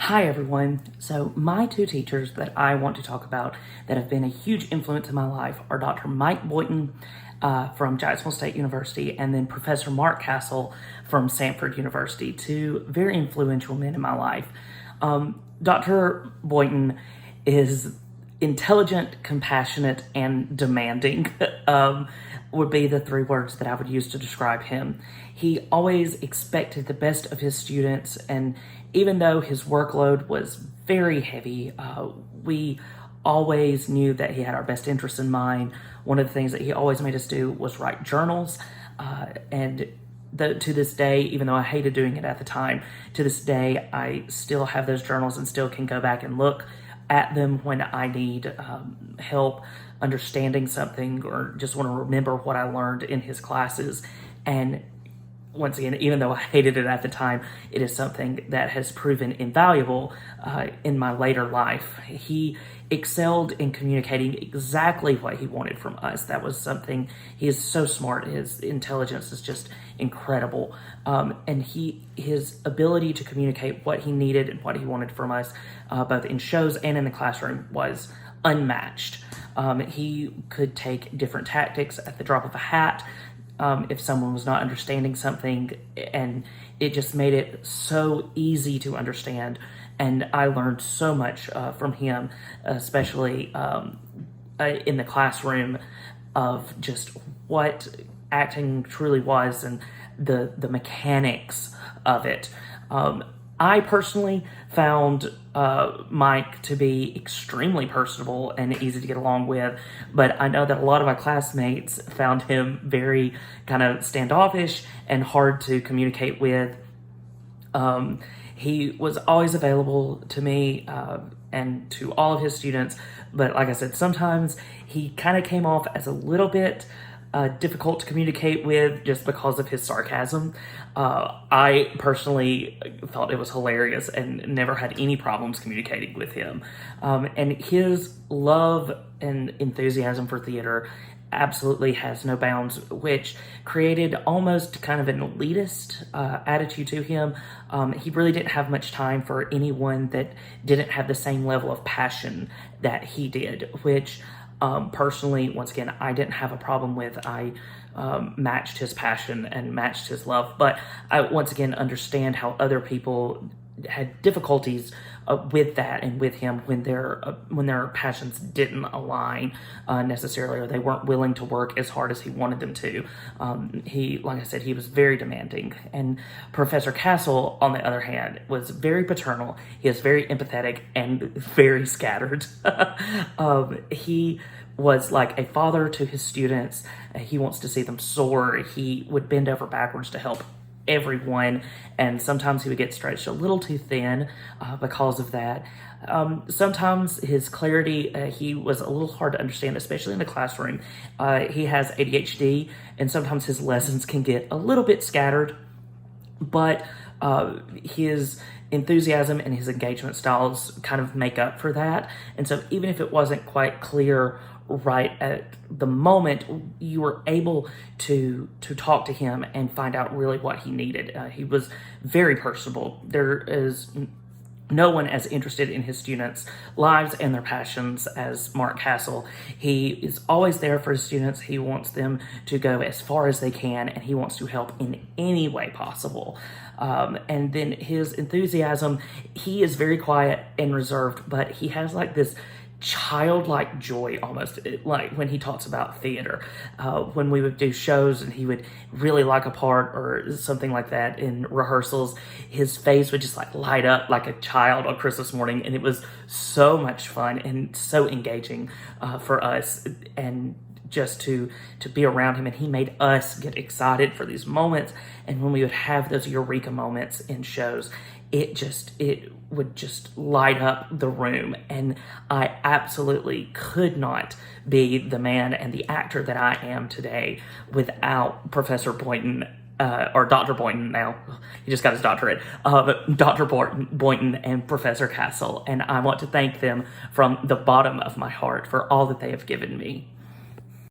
Hi everyone. So my two teachers that I want to talk about that have been a huge influence in my life are Dr. Mike Boynton from Jacksonville State University and then Professor Mark Castle from Samford University, two very influential men in my life. Dr. Boynton is intelligent, compassionate, and demanding would be the three words that I would use to describe him. He always expected the best of his students, and even though his workload was very heavy, we always knew that he had our best interests in mind. One of the things that he always made us do was write journals, to this day, even though I hated doing it at the time, to this day, I still have those journals and still can go back and look at them when I need help understanding something or just want to remember what I learned in his classes. And once again, even though I hated it at the time, it is something that has proven invaluable in my later life. He excelled in communicating exactly what he wanted from us. That was something, he is so smart. His intelligence is just incredible. And his ability to communicate what he needed and what he wanted from us, both in shows and in the classroom, was unmatched. He could take different tactics at the drop of a hat if someone was not understanding something, and it just made it so easy to understand. And I learned so much from him, especially in the classroom, of just what acting truly was and the mechanics of it. I personally found Mike to be extremely personable and easy to get along with, but I know that a lot of my classmates found him very kind of standoffish and hard to communicate with. He was always available to me and to all of his students, but like I said, sometimes he kind of came off as a little bit difficult to communicate with just because of his sarcasm. I personally thought it was hilarious and never had any problems communicating with him. And his love and enthusiasm for theater absolutely has no bounds, which created almost kind of an elitist attitude to him. He really didn't have much time for anyone that didn't have the same level of passion that he did, which personally, once again, I didn't have a problem with. I matched his passion and matched his love, but I once again understand how other people had difficulties with that and with him when their passions didn't align necessarily, or they weren't willing to work as hard as he wanted them to. Like I said, he was very demanding. And Professor Castle, on the other hand, was very paternal. He is very empathetic and very scattered. He was like a father to his students. He wants to see them soar. He would bend over backwards to help everyone, and sometimes he would get stretched a little too thin because of that. Sometimes his clarity, he was a little hard to understand, especially in the classroom. He has ADHD, and sometimes his lessons can get a little bit scattered, but his enthusiasm and his engagement styles kind of make up for that. And so even if it wasn't quite clear right at the moment, you were able to talk to him and find out really what he needed. He was very personable. There is no one as interested in his students' lives and their passions as Mark Castle. He is always there for his students. He wants them to go as far as they can, and he wants to help in any way possible. And then his enthusiasm, he is very quiet and reserved, but he has like this childlike joy almost, like when he talks about theater. When we would do shows and he would really like a part or something like that in rehearsals, his face would just like light up like a child on Christmas morning, and it was so much fun and so engaging for us, and just to be around him. And he made us get excited for these moments. And when we would have those eureka moments in shows, it would just light up the room. And I absolutely could not be the man and the actor that I am today without Professor Boynton, or Dr. Boynton now. He just got his doctorate. Dr. Boynton and Professor Castle. And I want to thank them from the bottom of my heart for all that they have given me.